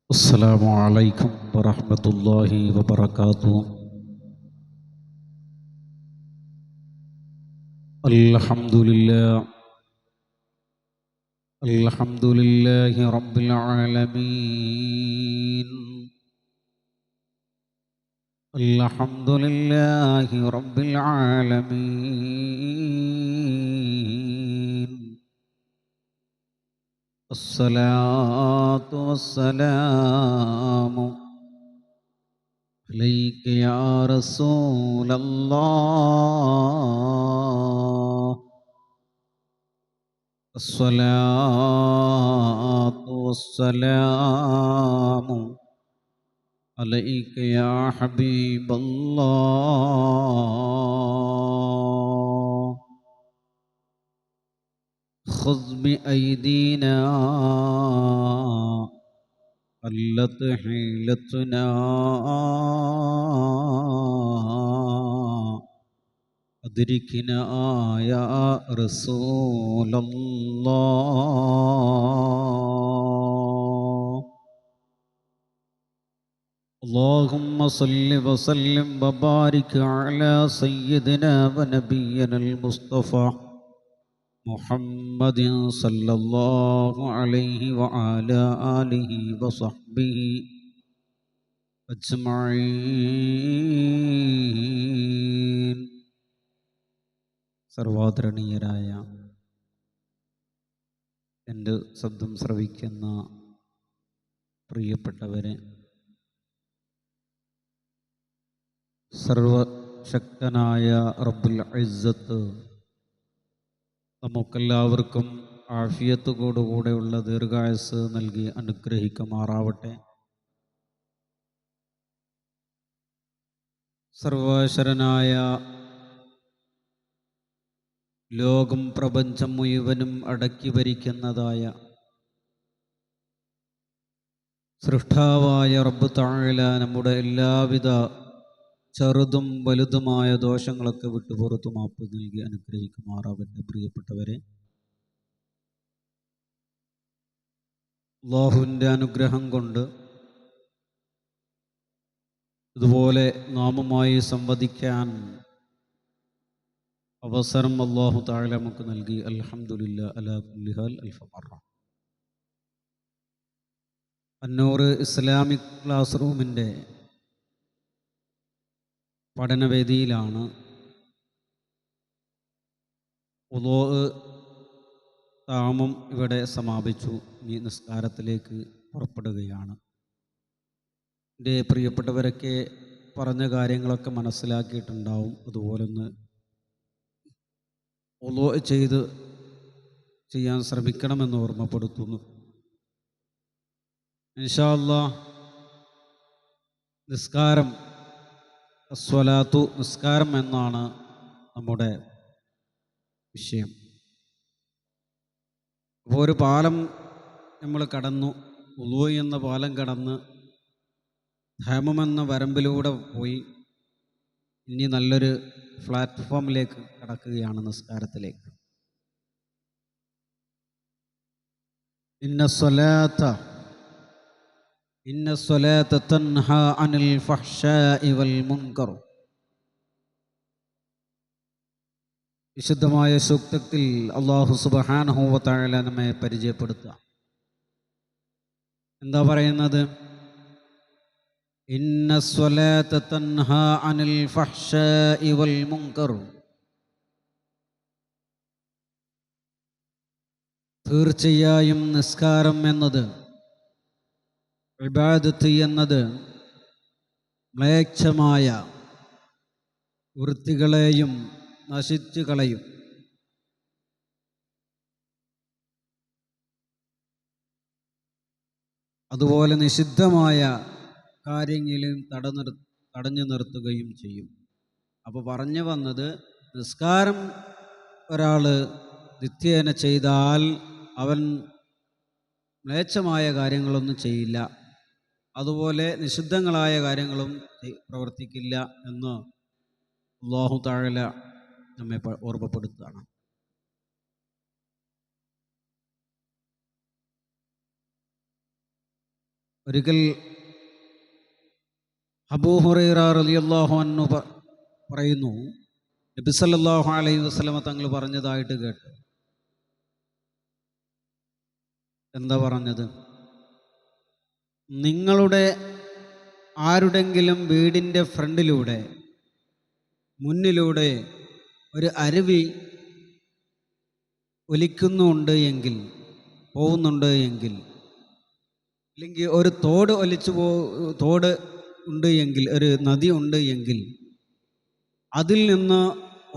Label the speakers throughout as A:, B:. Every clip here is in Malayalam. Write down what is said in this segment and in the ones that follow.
A: السلام عليكم ورحمة الله وبركاته. الحمد لله الحمد لله رب العالمين. الحمد لله رب العالمين. الصلاة والسلام عليك يا رسول الله. الصلاة والسلام عليك يا حبيب الله. خذ بأيدينا قلت حيلتنا أدركنا يا رسول الله. اللهم صل وسلم وبارك على سيدنا ونبينا المصطفى محمد صلى الله عليه وعلى آله وصحبه أجمعين. സർവാദരണീയരായ എൻ്റെ ശബ്ദം ശ്രവിക്കുന്ന പ്രിയപ്പെട്ടവരെ, സർവശക്തനായ റബ്ബുൽ ഇസ്സത്ത് നമുക്കെല്ലാവർക്കും ആഫിയത്തോടുകൂടെയുള്ള ദീർഘായുസ്സ് നൽകി അനുഗ്രഹിക്കുമാറാവട്ടെ. സർവശരനായ ലോകം പ്രപഞ്ചം മുഴുവനും അടക്കി ഭരിക്കുന്നതായ സൃഷ്ടാവായ റബ്ബ് തആല നമ്മുടെ എല്ലാവിധ ചെറുതും വലുതുമായ ദോഷങ്ങളൊക്കെ വിട്ടുപുറത്തു മാപ്പ് നൽകി അനുഗ്രഹിക്കുമാറാവട്ടെ. പ്രിയപ്പെട്ടവരെ, അല്ലാഹുവിൻ്റെ അനുഗ്രഹം കൊണ്ട് ഇതുപോലെ നാമുമായി സംവദിക്കാൻ അവസരം അല്ലാഹു തആല നമുക്ക് നൽകി. അൽഹംദുലില്ലാഹി അലാ കുല്ലി ഹാൽ. അൽഫമറ. അന്നൂർ ഇസ്ലാമിക് ക്ലാസ് റൂമിൻ്റെ പഠനവേദിയിലാണ്. വുളൂ താമം ഇവിടെ സമാപിച്ചു. ഇനി നിസ്കാരത്തിലേക്ക് പുറപ്പെടുകയാണ്. എൻ്റെ പ്രിയപ്പെട്ടവരൊക്കെ പറഞ്ഞ കാര്യങ്ങളൊക്കെ മനസ്സിലാക്കിയിട്ടുണ്ടാവും. അതുപോലെ ഒന്ന് വുളൂ ചെയ്യാൻ ശ്രമിക്കണമെന്ന് ഓർമ്മപ്പെടുത്തുന്നു. ഇൻഷാ അല്ലാഹ് നിസ്കാരം, അസ്വലാത്തു, നിസ്കാരം എന്നാണ് നമ്മുടെ വിഷയം. അപ്പോൾ ഒരു പാലം നമ്മൾ കടന്നു, വുളൂ എന്ന പാലം കടന്ന് തയമ്മും എന്ന വരമ്പിലൂടെ പോയി ഇനി നല്ലൊരു പ്ലാറ്റ്ഫോമിലേക്ക് കടക്കുകയാണ്, നിസ്കാരത്തിലേക്ക്. ഇന്ന സ്വലാത്ത തൻഹാ അനിൽ ഫഹ്ശാഇ വൽ മുൻകർ. വിശുദ്ധമായ സൂക്തത്തിൽ അല്ലാഹു സുബ്ഹാനഹു വ തആല നമ്മെ പരിചയപ്പെടുത്തുക. എന്താ പറയുന്നത്? ഇന്ന സ്വലാത്ത തൻഹാ അനിൽ ഫഹ്ശാഇ വൽ മുൻകർ. തീർച്ചയായും നിസ്കാരം എന്നത്, ഇബാദത്ത് എന്നത് മ്ലേച്ഛമായ വൃത്തികളെയും നശിച്ചു കളയും. അതുപോലെ നിഷിദ്ധമായ കാര്യങ്ങളും തടഞ്ഞു നിർത്തുകയും ചെയ്യും. അപ്പോൾ പറഞ്ഞു വന്നത്, നിസ്കാരം ഒരാൾ നിത്യേന ചെയ്താൽ അവൻ മ്ലേച്ഛമായ കാര്യങ്ങളൊന്നും ചെയ്യില്ല, അതുപോലെ നിഷിദ്ധങ്ങളായ കാര്യങ്ങളും പ്രവർത്തിക്കില്ല എന്ന് അല്ലാഹു തആല നമ്മെ ഓർമ്മപ്പെടുത്തുകയാണ്. ഒരിക്കൽ അബൂ ഹുറൈറ റളിയല്ലാഹു അൻഹു പറയുന്നു, നബി സല്ലല്ലാഹു അലൈഹി വസല്ലമ തങ്ങൾ പറഞ്ഞതായിട്ട് കേട്ടു. എന്താ പറഞ്ഞത്? നിങ്ങളുടെ ആരുടെങ്കിലും വീടിൻ്റെ ഫ്രണ്ടിലൂടെ, മുന്നിലൂടെ ഒരു അരുവി ഒലിക്കുന്നുണ്ട് എങ്കിൽ, പോകുന്നുണ്ട് എങ്കിൽ, അല്ലെങ്കിൽ ഒരു തോട് തോട് ഉണ്ട് എങ്കിൽ, ഒരു നദി ഉണ്ട് എങ്കിൽ, അതിൽ നിന്ന്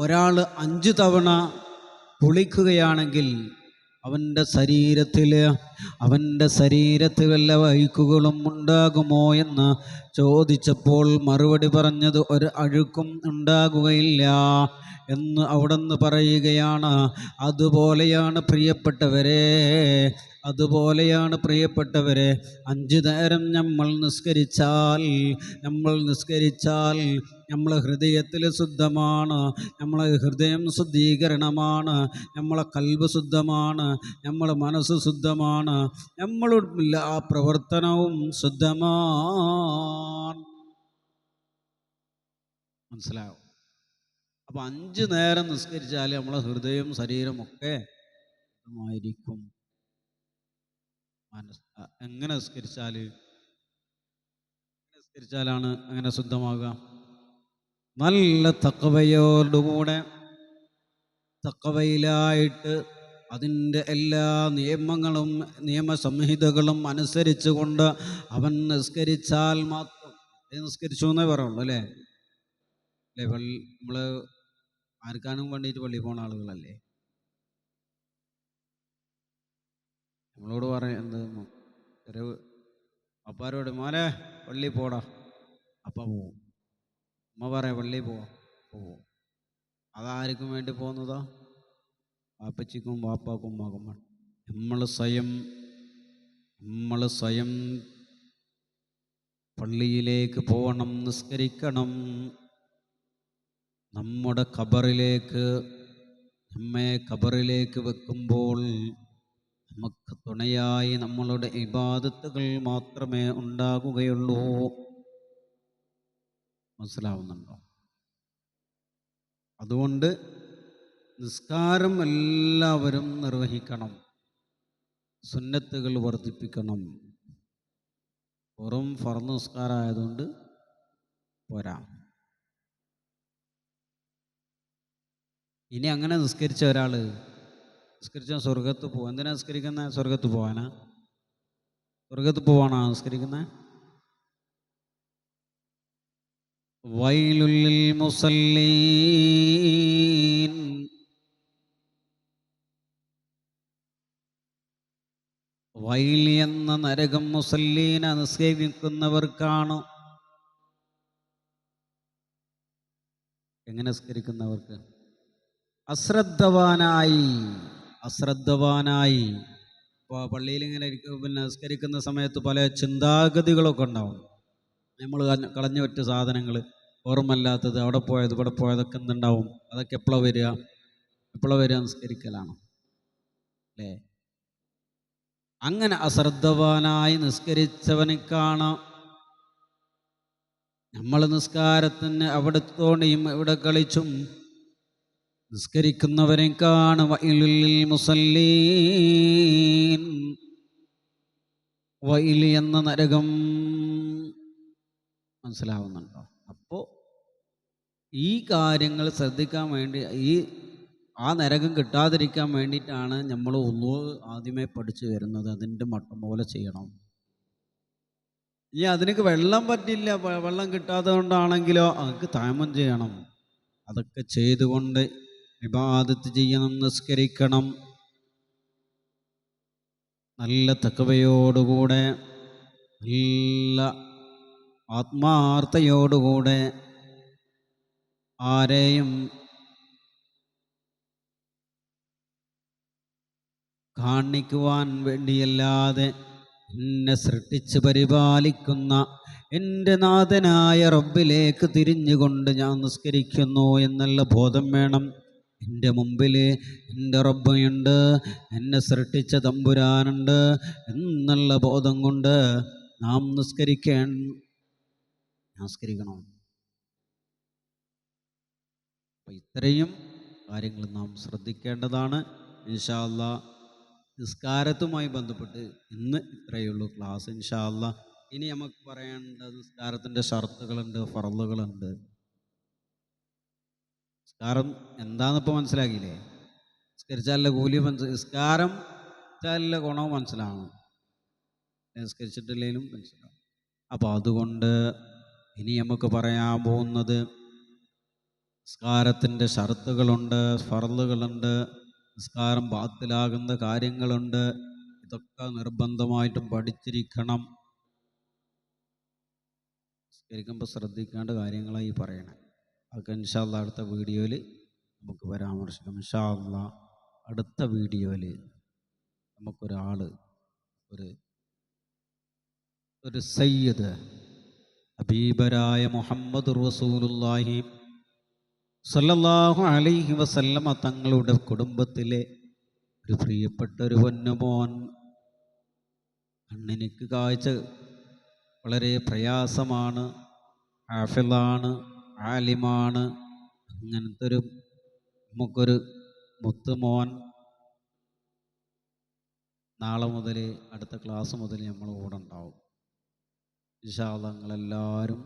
A: ഒരാൾ 5 തവണ കുളിക്കുകയാണെങ്കിൽ അവൻ്റെ ശരീരത്തിൽ വല്ല വഴുക്കുകളും ഉണ്ടാകുമോ എന്ന് ചോദിച്ചപ്പോൾ മറുപടി പറഞ്ഞത് ഒരു അഴുക്കും ഉണ്ടാകുകയില്ല എന്ന് അവിടുന്ന് പറയുകയാണ്. അതുപോലെയാണ് പ്രിയപ്പെട്ടവരെ 5 നേരം നമ്മൾ നിസ്കരിച്ചാൽ നമ്മളെ ഹൃദയത്തിൽ ശുദ്ധമാണ്, നമ്മളെ ഹൃദയം ശുദ്ധീകരണമാണ്, നമ്മളെ കൽബ് ശുദ്ധമാണ്, നമ്മളെ മനസ്സ് ശുദ്ധമാണ്, നമ്മളുടെ ആ പ്രവർത്തനവും ശുദ്ധമാണ്. മനസ്സിലാവും? അപ്പം 5 നേരം നിസ്കരിച്ചാൽ നമ്മളെ ഹൃദയം ശരീരമൊക്കെ ശുദ്ധമായിരിക്കും. എങ്ങനെ നിസ്കരിച്ചാലാണ് അങ്ങനെ ശുദ്ധമാകുക? നല്ല തഖ്വയോടുകൂടെ, തഖ്വയിലായിട്ട് അതിൻ്റെ എല്ലാ നിയമസംഹിതകളും അനുസരിച്ചുകൊണ്ട് അവൻ നിസ്കരിച്ചാൽ മാത്രം. നിസ്കരിച്ചു എന്നേ പറയുള്ളൂ അല്ലേ? നമ്മൾ ആർക്കാനും വേണ്ടിയിട്ട് പള്ളി പോണ ആളുകളല്ലേ? നമ്മളോട് എന്ത് ഒരു അപ്പാരോട്, മോനെ പള്ളി പോടാ, അപ്പ പോവും. അമ്മ പറയാം പള്ളി പോവും. അതാർക്കും വേണ്ടി പോകുന്നതാ? വാപ്പച്ചിക്കും വാപ്പാക്കും മകം. നമ്മൾ സ്വയം പള്ളിയിലേക്ക് പോകണം, നിസ്കരിക്കണം. നമ്മുടെ നമ്മെ ഖബറിലേക്ക് വെക്കുമ്പോൾ നമുക്ക് തുണയായി നമ്മളുടെ ഇബാദത്തുകൾ മാത്രമേ ഉണ്ടാകുകയുള്ളൂ. മനസ്സിലാവുന്നുണ്ടോ? അതുകൊണ്ട് നിസ്കാരം എല്ലാവരും നിർവഹിക്കണം, സുന്നത്തുകൾ വർദ്ധിപ്പിക്കണം. വെറും ഫർദ് നിസ്കാരമായതുകൊണ്ട് പോരാ. ഇനി അങ്ങനെ നിസ്കരിച്ച ഒരാൾ സ്വർഗത്ത് പോകും. എന്തിനാ നിസ്കരിക്കുന്നത്? സ്വർഗത്ത് പോവാനാ നിസ്കരിക്കുന്നത്? വൈലുൽ മുസല്ലീൻ, വൈൽ എന്ന നരകം മുസല്ലീന നിസ്കരിക്കുന്നവർക്കാണ്. എങ്ങനെ നിസ്കരിക്കുന്നവർക്ക്? അശ്രദ്ധവാനായി ഇപ്പോൾ പള്ളിയിൽ ഇങ്ങനെ നിസ്കരിക്കുന്ന സമയത്ത് പല ചിന്താഗതികളൊക്കെ ഉണ്ടാവും. നമ്മൾ കളഞ്ഞു പറ്റ സാധനങ്ങൾ, ഓർമ്മല്ലാത്തത്, അവിടെ പോയത് ഇവിടെ പോയതൊക്കെ എന്തുണ്ടാവും? അതൊക്കെ എപ്പോഴാണ് വരിക? നിസ്കരിക്കലാണ് അല്ലേ? അങ്ങനെ അശ്രദ്ധവാനായി നിസ്കരിച്ചവനേക്കാണ് നമ്മൾ നിസ്കാരത്തിന് അവിടെ തോണിയും ഇവിടെ കളിച്ചും നിസ്കരിക്കുന്നവനേക്കാണ് വൈലുൽ മുസല്ലീൻ, വൈൽ എന്ന നരകം. മനസ്സിലാവുന്നുണ്ടോ? അപ്പോൾ ഈ കാര്യങ്ങൾ ശ്രദ്ധിക്കാൻ വേണ്ടി, ആ നരകം കിട്ടാതിരിക്കാൻ വേണ്ടിയിട്ടാണ് നമ്മൾ ആദ്യമേ പഠിച്ചു വരുന്നത്. അതിൻ്റെ മട്ടം പോലെ ചെയ്യണം. ഇനി അതിനൊക്കെ വെള്ളം പറ്റില്ല, വെള്ളം കിട്ടാതെ കൊണ്ടാണെങ്കിലോ അതിന് തയമ്മം ചെയ്യണം. അതൊക്കെ ചെയ്തുകൊണ്ട് ഇബാദത്ത് ചെയ്യണം, നിസ്കരിക്കണം. നല്ല തഖ്വയോടുകൂടെ, നല്ല ആത്മാർത്ഥതയോടുകൂടെ, ആരെയും കാണിക്കുവാൻ വേണ്ടിയല്ലാതെ എന്നെ സൃഷ്ടിച്ച് പരിപാലിക്കുന്ന എൻ്റെ നാഥനായ റബ്ബിലേക്ക് തിരിഞ്ഞുകൊണ്ട് ഞാൻ നിസ്കരിക്കുന്നു എന്നുള്ള ബോധം വേണം. എൻ്റെ മുമ്പിൽ എൻ്റെ റബ്ബുണ്ട്, എന്നെ സൃഷ്ടിച്ച തമ്പുരാനുണ്ട് എന്നുള്ള ബോധം കൊണ്ട് നാം നിസ്കരിക്കണം. അപ്പം ഇത്രയും കാര്യങ്ങൾ നാം ശ്രദ്ധിക്കേണ്ടതാണ്. ഇൻഷാ അല്ലാഹ് നിസ്കാരത്തുമായി ബന്ധപ്പെട്ട് ഇന്ന് ഇത്രയേ ഉള്ളൂ ക്ലാസ്. ഇൻഷാ അല്ലാഹ് ഇനി നമുക്ക് പറയേണ്ടത് നിസ്കാരത്തിൻ്റെ ഷർത്തുകളുണ്ട്, ഫർളുകളുണ്ട്. നിസ്കാരം എന്താണെന്നിപ്പോൾ മനസ്സിലാക്കിയില്ലേ? നിസ്കരിച്ചാലുള്ള കൂലി നിസ്കാരത്താലുള്ള ഗുണവും മനസ്സിലാവണം, നിസ്കരിച്ചിട്ടില്ലെങ്കിലും മനസ്സിലാവും. അപ്പോൾ അതുകൊണ്ട് ഇനി നമുക്ക് പറയാൻ പോകുന്നത് നിസ്കാരത്തിൻ്റെ ഷർത്തുകളുണ്ട്, ഫർളുകളുണ്ട്, നിസ്കാരം ബാത്തിലാകുന്ന കാര്യങ്ങളുണ്ട്. ഇതൊക്കെ നിർബന്ധമായിട്ടും പഠിച്ചിരിക്കണം. നിസ്കരിക്കുമ്പോൾ ശ്രദ്ധിക്കേണ്ട കാര്യങ്ങളായി പറയണേ. അതൊക്കെ ഇൻഷാ അല്ലാഹ് അടുത്ത വീഡിയോയിൽ നമുക്ക് പരാമർശിക്കാം. ഇൻഷാ അല്ലാഹ് അടുത്ത വീഡിയോയിൽ നമുക്കൊരാൾ ഒരു സയ്യിദ് ഹബീബരായ മുഹമ്മദ് റസൂലുള്ളാഹി സല്ലല്ലാഹു അലൈഹി വസല്ലമ തങ്ങളുടെ കുടുംബത്തിലെ ഒരു പ്രിയപ്പെട്ട ഒരു പൊന്നുമോൻ, കണ്ണിനിക്ക് കാഴ്ച വളരെ പ്രയാസമാണ്, ഹാഫിളാണ്, ആലിമാണ്, അങ്ങനത്തെ നമുക്കൊരു മുത്തുമോൻ നാളെ മുതൽ അടുത്ത ക്ലാസ് മുതൽ നമ്മൾ കൂടെ ഉണ്ടാവും. ഇൻഷാ അല്ലാഹ് നിങ്ങളെല്ലാവരും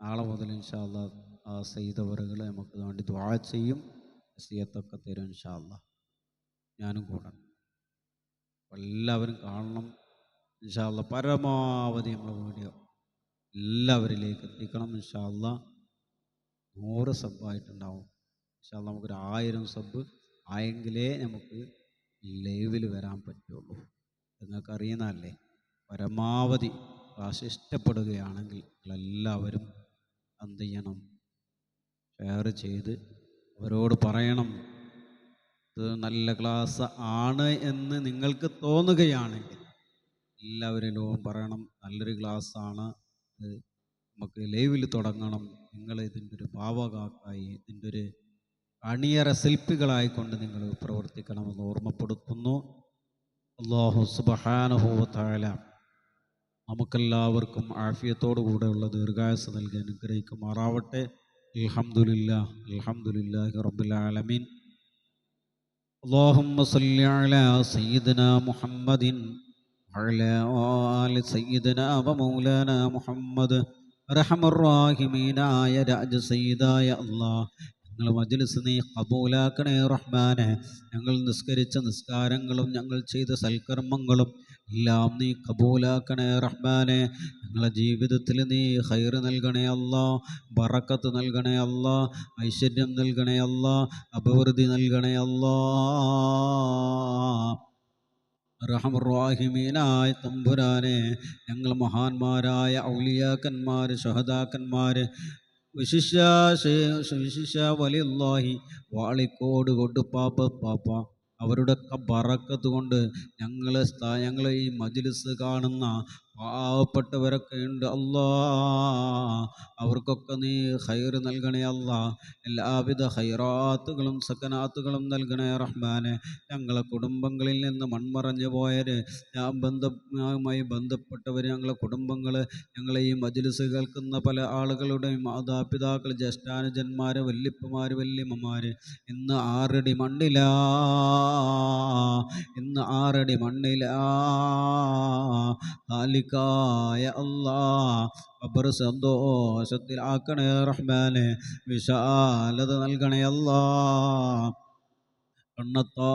A: നാളെ മുതൽ ഇൻഷാ അല്ലാഹ് ആ ചെയ്തവറുകൾ നമുക്ക് വേണ്ടി ദുആ ചെയ്യും, വസിയത്തൊക്കെ തരും. ഇൻഷാ അല്ലാഹ് ഞാനും കൂടെ എല്ലാവരും കാണണം. ഇൻഷാ അല്ലാഹ് പരമാവധി നമ്മൾ വീഡിയോ എല്ലാവരിലേക്ക് എത്തിക്കണം. ഇൻഷാ അല്ലാഹ് 100 സബ്ബായിട്ടുണ്ടാവും. ഇൻഷാ അല്ലാഹ് നമുക്കൊരു 1000 സബ്ബ് ആയെങ്കിലേ നമുക്ക് ലൈവിൽ വരാൻ പറ്റുള്ളൂ. നിങ്ങൾക്ക് അറിയുന്നതല്ലേ. പരമാവധി ക്ലാസ് ഇഷ്ടപ്പെടുകയാണെങ്കിൽ നിങ്ങളെല്ലാവരും എന്ത് ചെയ്യണം? ഷെയർ ചെയ്ത് അവരോട് പറയണം. ഇത് നല്ല ക്ലാസ് ആണ് എന്ന് നിങ്ങൾക്ക് തോന്നുകയാണെങ്കിൽ എല്ലാവരിലും പറയണം, നല്ലൊരു ക്ലാസ്സാണ്, ഇത് നമുക്ക് ലൈവിൽ തുടങ്ങണം. നിങ്ങൾ ഇതിൻ്റെ ഒരു ഭാവകാക്കായി, ഇതിൻ്റെ ഒരു അണിയറ ശില്പികളായിക്കൊണ്ട് നിങ്ങൾ പ്രവർത്തിക്കണമെന്ന് ഓർമ്മപ്പെടുത്തുന്നു. അല്ലാഹു സുബ്ഹാനഹു വ തആല നമുക്കെല്ലാവർക്കും ആഫിയത്തോടു കൂടെയുള്ള ദീർഘായുസ്സ് നൽകി അനുഗ്രഹിക്കുമാറാവട്ടെ. അൽഹംദുലില്ലാഹ്, അൽഹംദുലില്ലാഹി റബ്ബിൽ ആലമീൻ. അല്ലാഹുമ്മ സ്വല്ലി അലാ സയ്യിദിനാ മുഹമ്മദിൻ വഅലാ ആലി സയ്യിദിനാ വ മൗലാനാ മുഹമ്മദ്. അർഹമർ റഹീമീനായ രാജ സയ്യിദായ അല്ലാഹ്, ഞങ്ങൾ മജ്‌ലിസ് നീ ഖബൂലാക്കണേ റഹ്മാനെ. ഞങ്ങൾ നിസ്കരിച്ച നിസ്കാരങ്ങളും ഞങ്ങൾ ചെയ്ത സൽക്കർമ്മങ്ങളും എല്ലാം നീ ഖബൂലാക്കണേ റഹ്മാനെ. ഞങ്ങളുടെ ജീവിതത്തിൽ നീ ഖൈറ് നൽകണേ അല്ലാ, ബറക്കത്ത് നൽകണേ അല്ലാ, ഐശ്വര്യം നൽകണേ അല്ലാ, അഭിവൃദ്ധി നൽകണേ അല്ലാ. അർഹമർ റഹീമീനായ തമ്പുരാനെ, ഞങ്ങൾ മഹാന്മാരായ ഔലിയാക്കന്മാർ, ശുഹദാക്കന്മാർ, വിശിഷ്യ വലിയുള്ളാഹി വാളിക്കോട് പാപ്പ അവരുടെ ബറക്കത്ത് കൊണ്ട് ഞങ്ങൾ ഈ മജ്‌ലിസ് കാണുന്ന പാവപ്പെട്ടവരൊക്കെ ഉണ്ട് അല്ലാ, അവർക്കൊക്കെ നീ ഖൈറ് നൽകണേ അല്ലാ. എല്ലാവിധ ഖൈറാത്തുകളും സക്കനാത്തുകളും നൽകണേ റഹ്മാനെ. ഞങ്ങളെ കുടുംബങ്ങളിൽ നിന്ന് മൺമറഞ്ഞു പോയവർ, ഞാനുമായി ബന്ധപ്പെട്ടവർ, ഞങ്ങളെ കുടുംബങ്ങൾ, ഞങ്ങളെ ഈ മജ്‌ലിസ് കേൾക്കുന്ന പല ആളുകളുടെയും മാതാപിതാക്കൾ, ജ്യേഷ്ഠാനുജന്മാർ, വല്യപ്പമാർ, വല്യമ്മമാർ ഇന്ന് 6 അടി മണ്ണിലാ, ഇന്ന് 6 അടി മണ്ണിലാ. ഖാലിഖായ അല്ലാ, ഖബർ സന്തോഷത്തിലാക്കണേ റഹ്മാനെ. വിശാലത നൽകണേ അല്ലാ. കണ്ണെത്താ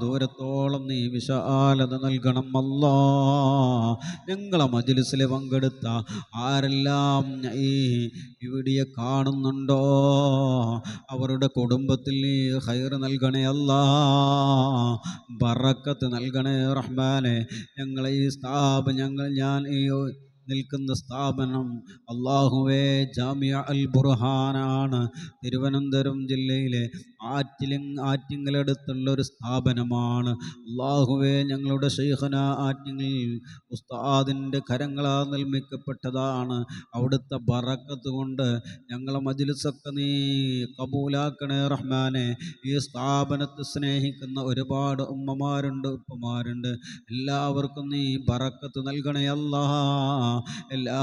A: ദൂരത്തോളം നീ വിശാലത നൽകണം അല്ലാ. ഞങ്ങളെ മജ്‌ലിസിൽ പങ്കെടുത്ത ആരെല്ലാം ഈ വീഡിയോ കാണുന്നുണ്ടോ അവരുടെ കുടുംബത്തിൽ നീ ഖൈറ് നൽകണേ അല്ലാ, ബറക്കത്ത് നൽകണേ റഹ്മാനെ. ഞങ്ങളെ ഈ ഞാൻ ഈ നിൽക്കുന്ന സ്ഥാപനം അല്ലാഹുവേ ജാമിഅ അൽ ബുർഹാനാണ്. തിരുവനന്തപുരം ജില്ലയിലെ ആറ്റിങ്ങലടുത്തുള്ള ഒരു സ്ഥാപനമാണ്. അല്ലാഹുവേ ഞങ്ങളുടെ ശൈഖുന ആറ്റിങ്ങൽ ഉസ്താദിൻ്റെ കരങ്ങളാൽ നിർമ്മിക്കപ്പെട്ടതാണ്. അവിടുത്തെ ബറക്കത്ത് കൊണ്ട് ഞങ്ങളെ മജ്‌ലിസൊക്കെ നീ കബൂലാക്കണേ റഹ്മാനെ. ഈ സ്ഥാപനത്തെ സ്നേഹിക്കുന്ന ഒരുപാട് ഉമ്മമാരുണ്ട്, ഉപ്പമാരുണ്ട്. എല്ലാവർക്കും നീ ബറക്കത്ത് നൽകണേ അല്ലാ. എല്ലാ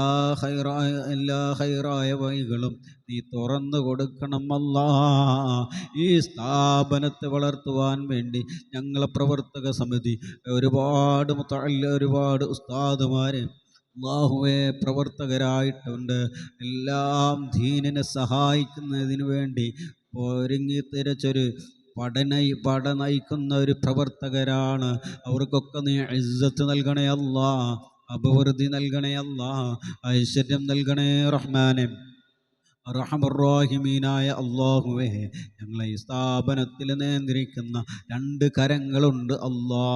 A: ഹൈറായ വഴികളും നീ തുറന്നു കൊടുക്കണം അല്ലാ. ഈ സ്ഥാപനത്തെ വളർത്തുവാൻ വേണ്ടി ഞങ്ങളെ പ്രവർത്തക സമിതി ഒരുപാട് ഉസ്താദുമാരെ അല്ലാഹുവേ പ്രവർത്തകരായിട്ടുണ്ട്. എല്ലാം ദീനിനെ സഹായിക്കുന്നതിന് വേണ്ടി ഒരുങ്ങി തിരച്ചൊരു പട നയിക്കുന്ന ഒരു പ്രവർത്തകരാണ്. അവർക്കൊക്കെ നീ ഇസ്സത്ത് നൽകണേ അല്ലാ, അഭിവൃദ്ധി നൽകണേ അല്ലാ, ഐശ്വര്യം നൽകണേ റഹ്മാനെ. റഹ്മാനായ അല്ലാഹുവേ, ഞങ്ങളെ ഈ സ്ഥാപനത്തിൽ നിയന്ത്രിക്കുന്ന 2 കരങ്ങളുണ്ട് അല്ലാ.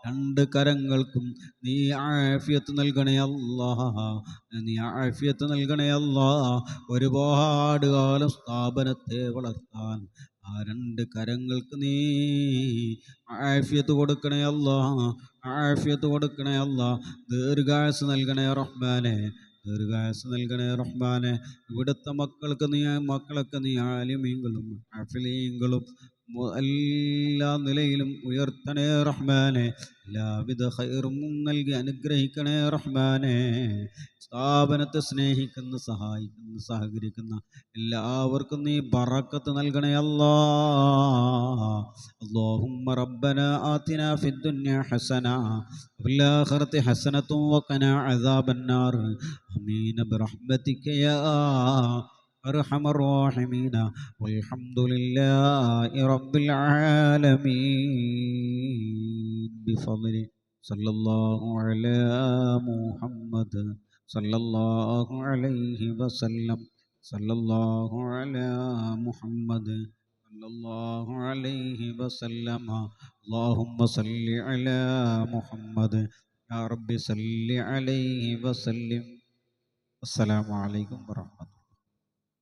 A: 2 കരങ്ങൾക്കും നീ ആഫിയത്ത് നൽകണേ അല്ലാ, നീ ആഫിയത്ത് നൽകണേ അല്ലാ. ഒരുപാട് കാലം സ്ഥാപനത്തെ വളർത്താൻ ആ 2 കരങ്ങൾക്ക് നീ ആഫിയത്ത് കൊടുക്കണേ അല്ലാ, ആഫിയത്ത് കൊടുക്കണേ അല്ലാ. ദീർഘായുസ്സ് നൽകണേ റഹ്മാനെ, ദീർഘായുസ്സ് നൽകണേ റഹ്മാനെ. ഇവിടുത്തെ മക്കളൊക്കെ നീ ആലിമീങ്ങളും ഹഫീളുകളും എല്ലാ നിലയിലും ഉയർത്തണേ റഹ്മാനെ. എല്ലാവിധ ഖൈറും നൽകി അനുഗ്രഹിക്കണേ റഹ്മാനെ. സ്ഥാപനത്തെ സ്നേഹിക്കുന്ന, സഹായിക്കുന്ന, സഹകരിക്കുന്ന എല്ലാവർക്കും നീ ബറക്കത്ത് നൽകണേ അല്ലാ. اللهم ربنا آتنا في الدنيا حسنة وفي الآخرة حسنة وقنا عذاب النار آمين برحمتك يا أرحم الراحمين والحمد لله رب العالمين بفضله صلى الله على محمد صلى الله عليه وسلم صلى الله على محمد صلى الله عليه وسلم اللهم صل على محمد يا رب صل عليه وسلم. السلام عليكم ورحمة الله.